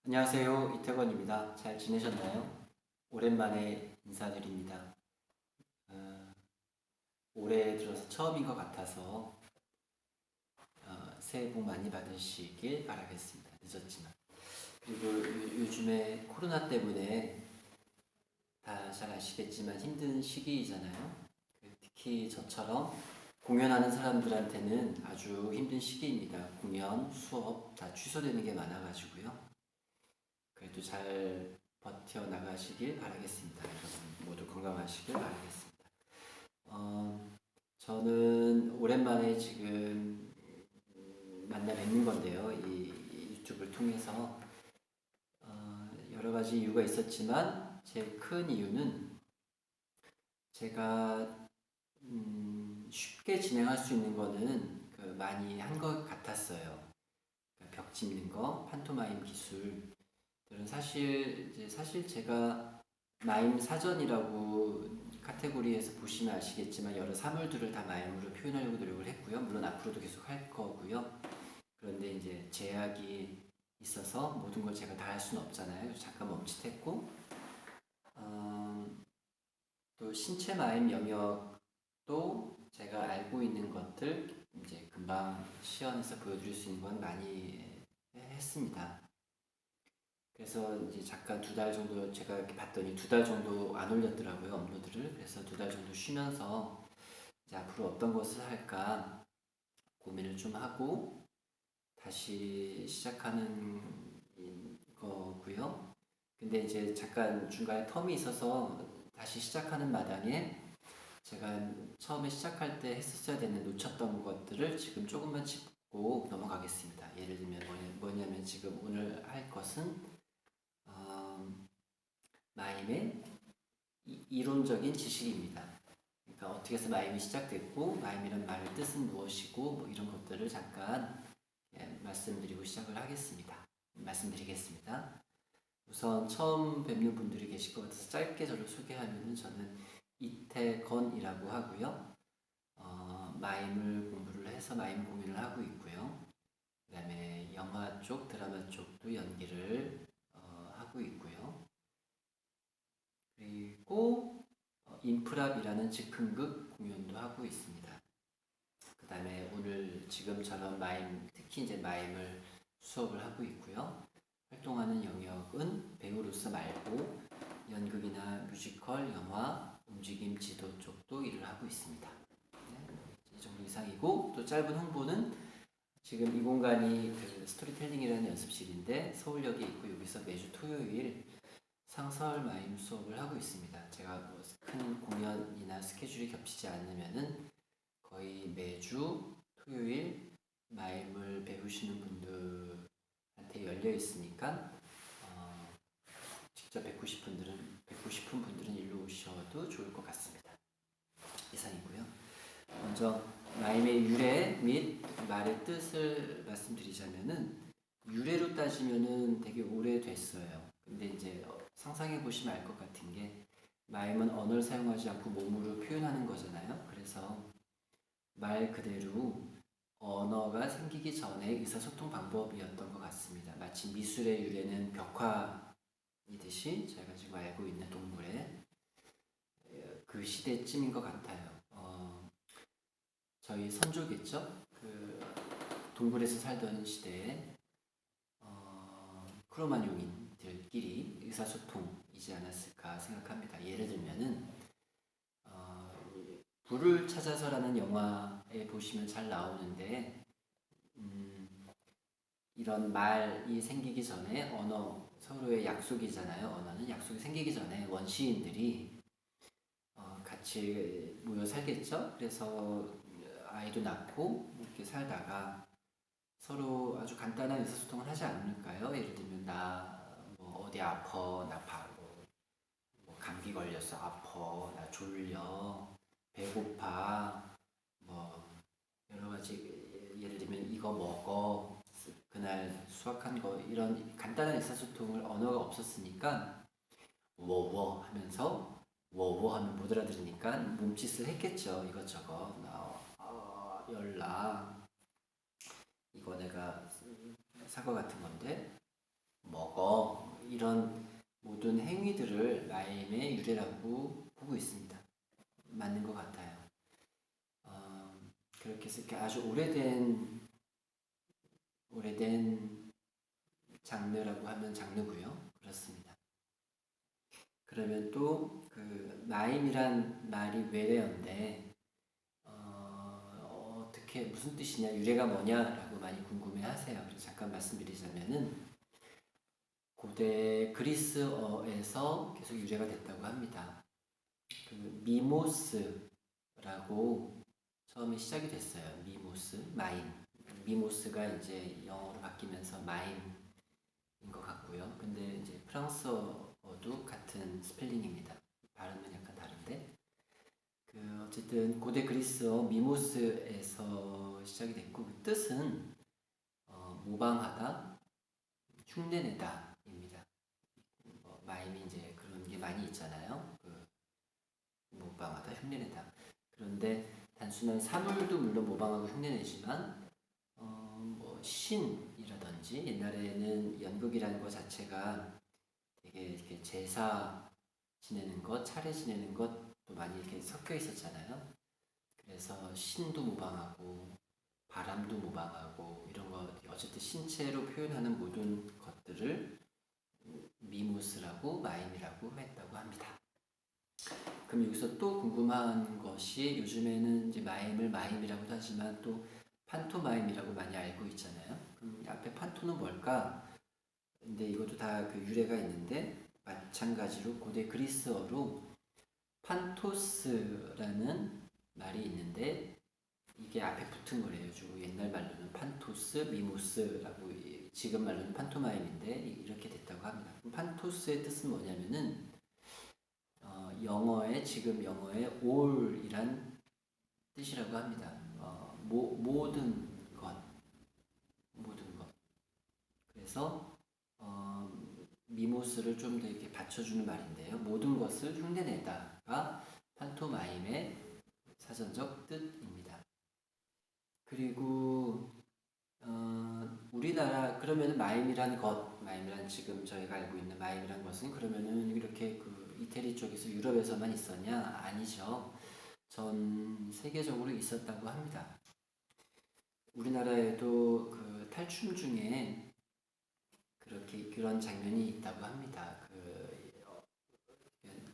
안녕하세요. 이태권입니다. 잘 지내셨나요? 오랜만에 인사드립니다. 어, 올해 들어서 처음인 것 같아서 새해 복 많이 받으시길 바라겠습니다. 늦었지만. 그리고 요즘에 코로나 때문에 다 잘 아시겠지만 힘든 시기이잖아요. 특히 저처럼 공연하는 사람들한테는 아주 힘든 시기입니다. 공연, 수업 다 취소되는 게 많아가지고요. 그래도 잘 버텨나가시길 바라겠습니다. 여러분 모두 건강하시길 바라겠습니다. 저는 오랜만에 지금 만나 뵙는 건데요. 이 유튜브를 통해서 여러 가지 이유가 있었지만 제일 큰 이유는 제가 쉽게 진행할 수 있는 거는 많이 한 것 같았어요. 벽 짚는 거, 판토마임 기술, 사실 제가 마임 사전이라고 카테고리에서 보시면 아시겠지만 여러 사물들을 다 마임으로 표현하려고 노력을 했고요. 물론 앞으로도 계속 할 거고요. 그런데 이제 제약이 있어서 모든 걸 제가 다 할 수는 없잖아요. 그래서 잠깐 멈칫했고 어, 또 신체 마임 영역도 제가 알고 있는 것들 이제 금방 시연해서 보여드릴 수 있는 건 많이 했습니다. 그래서 이제 잠깐 2달 정도 제가 이렇게 봤더니 2달 정도 안 올렸더라고요, 업로드를. 그래서 2달 정도 쉬면서 이제 앞으로 어떤 것을 할까 고민을 좀 하고 다시 시작하는 거고요. 근데 이제 잠깐 중간에 텀이 있어서 다시 시작하는 마당에 제가 처음에 시작할 때 했었어야 되는 놓쳤던 것들을 지금 조금만 짚고 넘어가겠습니다. 예를 들면 뭐냐면 지금 오늘 할 것은 어, 마임의 이론적인 지식입니다. 그러니까 어떻게 해서 마임이 시작됐고 마임이란 말의 뜻은 무엇이고 뭐 이런 것들을 잠깐 말씀드리겠습니다. 우선 처음 뵙는 분들이 계실 것 같아서 짧게 저를 소개하면 저는 이태건이라고 하고요. 마임을 공부를 해서 마임 공연을 하고 있고요. 그 다음에 영화 쪽, 드라마 쪽도 연기를 하고 있고요. 그리고 인프랍이라는 즉흥극 공연도 하고 있습니다. 그 다음에 오늘 지금처럼 마임, 특히 이제 마임을 수업을 하고 있고요. 활동하는 영역은 배우로서 말고 연극이나 뮤지컬, 영화, 움직임 지도 쪽도 일을 하고 있습니다. 네, 이 정도 이상이고 또 짧은 홍보는 지금 이 공간이 스토리텔링이라는 연습실인데 서울역에 있고 여기서 매주 토요일 상설 마임 수업을 하고 있습니다. 제가 뭐큰 공연이나 스케줄이 겹치지 않으면은 거의 매주 토요일 마임을 배우시는 분들한테 열려 있으니까 직접 뵙고 싶은 분들은 일로 오셔도 좋을 것 같습니다. 이상이고요. 먼저 마임의 유래 및 말의 뜻을 말씀드리자면은 유래로 따지면은 되게 오래됐어요. 근데 이제 상상해 보시면 알 것 같은 게 마임은 언어를 사용하지 않고 몸으로 표현하는 거잖아요. 그래서 말 그대로 언어가 생기기 전에 의사소통 방법이었던 것 같습니다. 마치 미술의 유래는 벽화이듯이 저희가 지금 알고 있는 동물의 그 시대쯤인 것 같아요. 저희 선조겠죠? 그 동굴에서 살던 시대에 크로마뇽인들끼리 의사소통이지 않았을까 생각합니다. 예를 들면은 불을 찾아서라는 영화에 보시면 잘 나오는데 이런 말이 생기기 전에 언어 서로의 약속이잖아요. 언어는 약속이 생기기 전에 원시인들이 같이 모여 살겠죠. 그래서 아이도 낳고 이렇게 살다가 서로 아주 간단한 의사소통을 하지 않을까요? 예를 들면 나 뭐 어디 아파, 나 바로 뭐 감기 걸렸어, 아파, 나 졸려, 배고파, 뭐 여러 가지 예를 들면 이거 먹어, 그날 수확한 거 이런 간단한 의사소통을 언어가 없었으니까 워워 하면서 워워 하면 못 알아들으니까 몸짓을 했겠죠. 이것저것 연락 이거 내가 사과 같은 건데 먹어 이런 모든 행위들을 마임의 유래라고 보고 있습니다. 맞는 것 같아요. 그렇게 해서 이렇게 아주 오래된 장르라고 하면 장르고요. 그렇습니다. 그러면 또 그 마임이란 말이 외래어인데 어떻게 무슨 뜻이냐, 유래가 뭐냐라고 많이 궁금해하세요. 그래서 잠깐 말씀드리자면은 고대 그리스어에서 계속 유래가 됐다고 합니다. 그 미모스라고 처음에 시작이 됐어요. 미모스, 마임. 미모스가 이제 영어로 바뀌면서 마임인 것 같고요. 근데 이제 프랑스어도 같은 스펠링입니다. 발음은 약간 다른데 그 어쨌든 고대 그리스어 미모스에서 시작이 됐고 그 뜻은 모방하다, 흉내내다입니다. 마임이 이제 그런 게 많이 있잖아요. 그 모방하다, 흉내내다. 그런데 단순한 사물도 물론 모방하고 흉내내지만 뭐 신이라든지 옛날에는 연극이라는 것 자체가 되게 이렇게 제사 지내는 것, 차례 지내는 것도 많이 이렇게 섞여 있었잖아요. 그래서 신도 모방하고 바람도 모방하고 이런 거 어쨌든 신체로 표현하는 모든 것들을 미무스라고 마임이라고 했다고 합니다. 그럼 여기서 또 궁금한 것이 요즘에는 이제 마임을 마임이라고도 하지만 또 판토마임이라고 많이 알고 있잖아요. 그럼 앞에 판토는 뭘까? 근데 이것도 다 그 유래가 있는데 마찬가지로 고대 그리스어로 판토스라는 말이 있는데 이게 앞에 붙은 거래요. 주로 옛날 말로는 판토스, 미모스라고 지금 말로는 판토마임인데 이렇게 됐다고 합니다. 판토스의 뜻은 뭐냐면은 지금 영어의 all이란 뜻이라고 합니다. 모든 것. 그래서 미모스를 좀 더 이렇게 받쳐주는 말인데요. 모든 것을 흉내내다가 판토마임의 사전적 뜻입니다. 그리고 우리나라 그러면은 마임이란 지금 저희가 알고 있는 마임이란 것은 그러면은 이렇게 그 이태리 쪽에서 유럽에서만 있었냐? 아니죠. 전 세계적으로 있었다고 합니다. 우리나라에도 그 탈춤 중에 그런 장면이 있다고 합니다.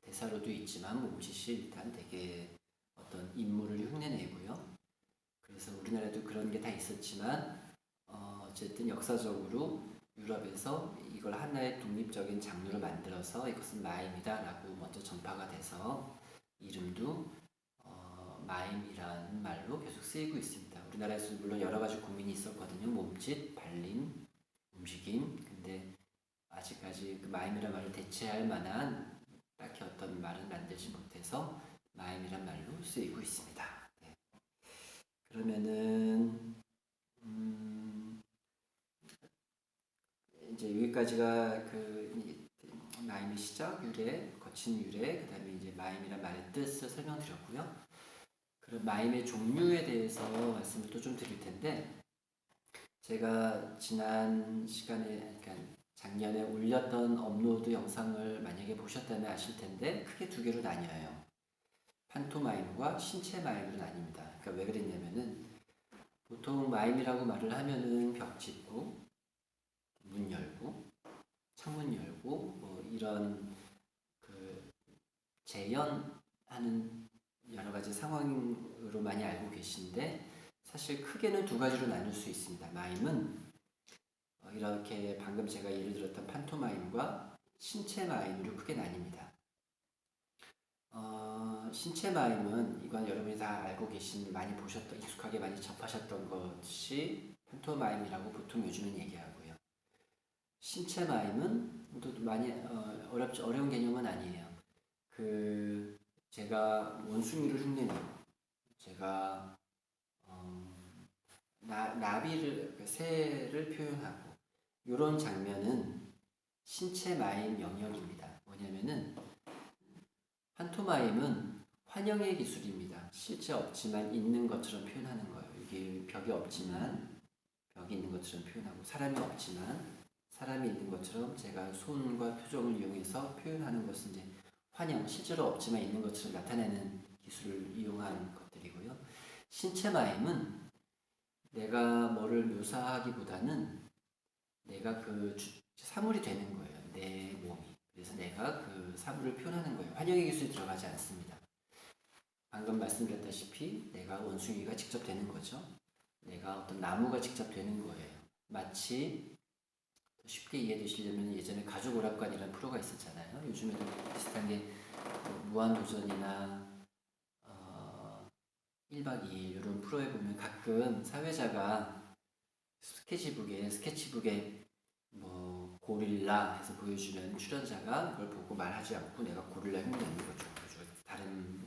대사로도 있지만 몸짓이 일단 되게 어떤 인물을 흉내내고요. 그래서 우리나라에도 그런 게 다 있었지만 어쨌든 역사적으로 유럽에서 이걸 하나의 독립적인 장르로 만들어서 이것은 마임이다라고 먼저 전파가 돼서 이름도 마임이라는 말로 계속 쓰이고 있습니다. 우리나라에서 물론 여러 가지 고민이 있었거든요. 몸짓, 발림, 움직임. 근데 아직까지 그 마임이란 말을 대체할 만한 딱히 어떤 말은 만들지 못해서 마임이란 말로 쓰이고 있습니다. 네. 그러면은 이제 여기까지가 그 마임의 시작, 유래, 거친 유래, 그 다음에 이제 마임이란 말의 뜻을 설명드렸고요. 그럼 마임의 종류에 대해서 말씀을 또 좀 드릴 텐데 제가 지난 시간에 그러니까 작년에 올렸던 업로드 영상을 만약에 보셨다면 아실 텐데 크게 두 개로 나뉘어요. 판토마임과 신체 마임으로 나뉩니다. 그러니까 왜 그랬냐면은 보통 마임이라고 말을 하면은 벽 짚고 문 열고 창문 열고 뭐 이런 그 재현하는 여러 가지 상황으로 많이 알고 계신데 사실 크게는 두 가지로 나눌 수 있습니다. 마임은 이렇게 방금 제가 예를 들었던 판토마임과 신체 마임으로 크게 나뉩니다. 신체 마임은 이건 여러분이 다 알고 계신 많이 보셨던 익숙하게 많이 접하셨던 것이 판토마임이라고 보통 요즘은 얘기하고요. 신체 마임은 또 많이 어려운 개념은 아니에요. 제가 원숭이를 흉내내고 제가 나비를 새를 표현하고 이런 장면은 신체 마임 영역입니다. 뭐냐면은 판토마임은 환영의 기술입니다. 실제 없지만 있는 것처럼 표현하는 거예요. 이게 벽이 없지만 벽이 있는 것처럼 표현하고 사람이 없지만 사람이 있는 것처럼 제가 손과 표정을 이용해서 표현하는 것은 이제 환영, 실제로 없지만 있는 것처럼 나타내는 기술을 이용한 것들이고요. 신체 마임은 내가 뭐를 묘사하기보다는 내가 그 사물이 되는 거예요. 내 몸이. 그래서 내가 그 사물을 표현하는 거예요. 환영의 기술이 들어가지 않습니다. 방금 말씀드렸다시피 내가 원숭이가 직접 되는 거죠. 내가 어떤 나무가 직접 되는 거예요. 마치 쉽게 이해되시려면 예전에 가족 오락관이라는 프로가 있었잖아요. 요즘에도 비슷한 게 무한도전이나 1박 2일 이런 프로에 보면 가끔 사회자가 스케치북에 뭐 고릴라 해서 보여주면 출연자가 그걸 보고 말하지 않고 내가 고릴라 흉내 내는 거죠. 다른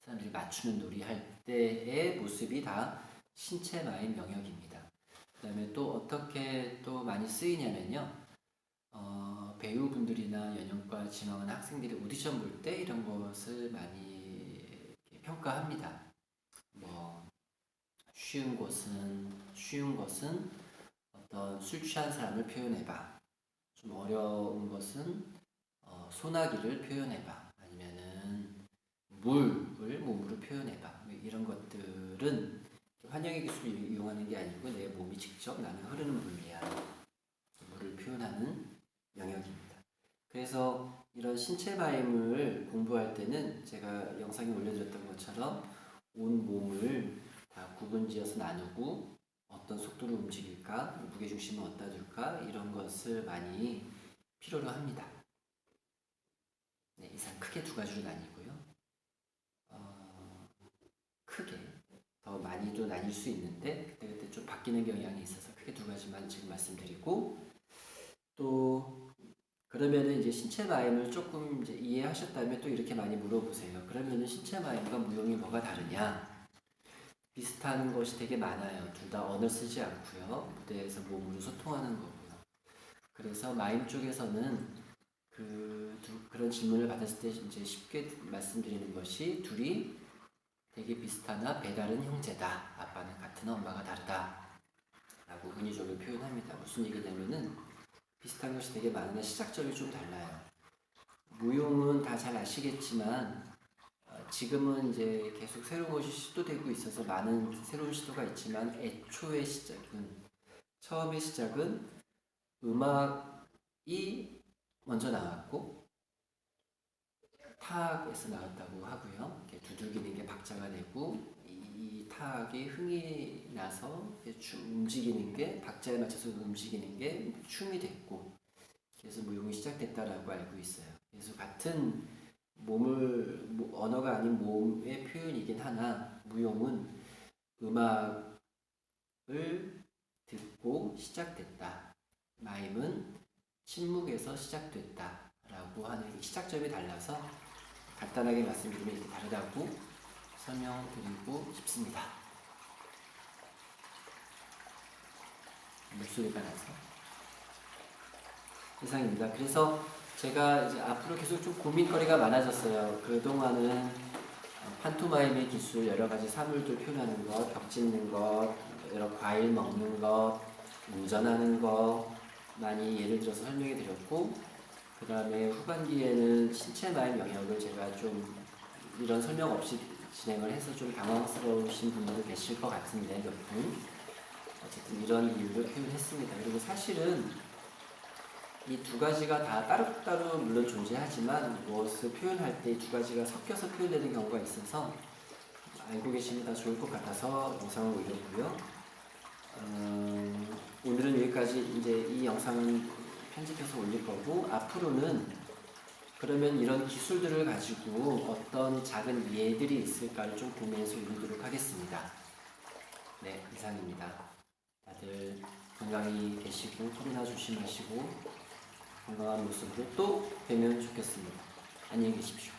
사람들이 맞추는 놀이 할 때의 모습이 다 신체 마임 영역입니다. 그 다음에 또 어떻게 또 많이 쓰이냐면요. 배우분들이나 연영과 지망하는 학생들이 오디션 볼 때 이런 것을 많이 평가합니다. 뭐 쉬운 것은 어떤 술 취한 사람을 표현해봐. 좀 어려운 것은 소나기를 표현해봐. 아니면은 물을 몸으로 표현해봐. 이런 것들은 환영의 기술을 이용하는 게 아니고 내 몸이 직접 나는 흐르는 물이야. 물을 표현하는 영역입니다. 그래서 이런 신체 마임을 공부할 때는 제가 영상에 올려드렸던 것처럼 온 몸을 다 구분지어서 나누고 어떤 속도로 움직일까, 무게중심을 어디다 둘까 이런 것을 많이 필요로 합니다. 네, 이상 크게 두 가지로 나뉘고요. 크게 더 많이도 나뉠 수 있는데 그때 좀 바뀌는 경향이 있어서 크게 두 가지만 지금 말씀드리고 또 그러면은 이제 신체 마임을 조금 이제 이해하셨다면 또 이렇게 많이 물어보세요. 그러면은 신체 마임과 무용이 뭐가 다르냐? 비슷한 것이 되게 많아요. 둘 다 언어 쓰지 않고요. 무대에서 몸으로 소통하는 거고요. 그래서 마임 쪽에서는 그런 질문을 받았을 때 이제 쉽게 말씀드리는 것이 둘이 되게 비슷하나 배다른 형제다. 아빠는 같은 엄마가 다르다. 라고 은유적으로 표현합니다. 무슨 얘기냐면은 비슷한 것이 되게 많으나 시작점이 좀 달라요. 무용은 다 잘 아시겠지만 지금은 이제 계속 새로운 것이 시도되고 있어서 많은 새로운 시도가 있지만 처음의 시작은 음악이 먼저 나왔고 타악에서 나왔다고 하고요. 이렇게 두들기는 게 박자가 되고 이 타악이 흥이 나서 움직이는 게 박자에 맞춰서 움직이는 게 춤이 됐고 그래서 무용이 시작됐다라고 알고 있어요. 그래서 같은 언어가 아닌 몸의 표현이긴 하나 무용은 음악을 듣고 시작됐다. 마임은 침묵에서 시작됐다라고 하는 시작점이 달라서 간단하게 말씀드리면 이렇게 다르다고 설명드리고 싶습니다. 목소리가 나서 이상입니다. 그래서 제가 이제 앞으로 계속 좀 고민거리가 많아졌어요. 그동안은 판토마임의 기술, 여러 가지 사물들 표현하는 것, 벽 짓는 것, 여러 과일 먹는 것, 운전하는 것 많이 예를 들어서 설명해 드렸고 그 다음에 후반기에는 신체 마임 영역을 제가 좀 이런 설명 없이 진행을 해서 좀 당황스러우신 분들도 계실 것 같은데 몇 분. 어쨌든 이런 이유로 표현했습니다. 그리고 사실은 이 두 가지가 다 따로따로 물론 존재하지만 무엇을 표현할 때 이 두 가지가 섞여서 표현되는 경우가 있어서 알고 계시면 다 좋을 것 같아서 영상을 올렸고요. 오늘은 여기까지 이제 이 영상은 편집해서 올릴 거고 앞으로는 그러면 이런 기술들을 가지고 어떤 작은 예들이 있을까를 좀 고민해서 올리도록 하겠습니다. 네, 이상입니다. 다들 건강히 계시고 코로나 조심하시고 건강한 모습으로 또 뵈면 좋겠습니다. 안녕히 계십시오.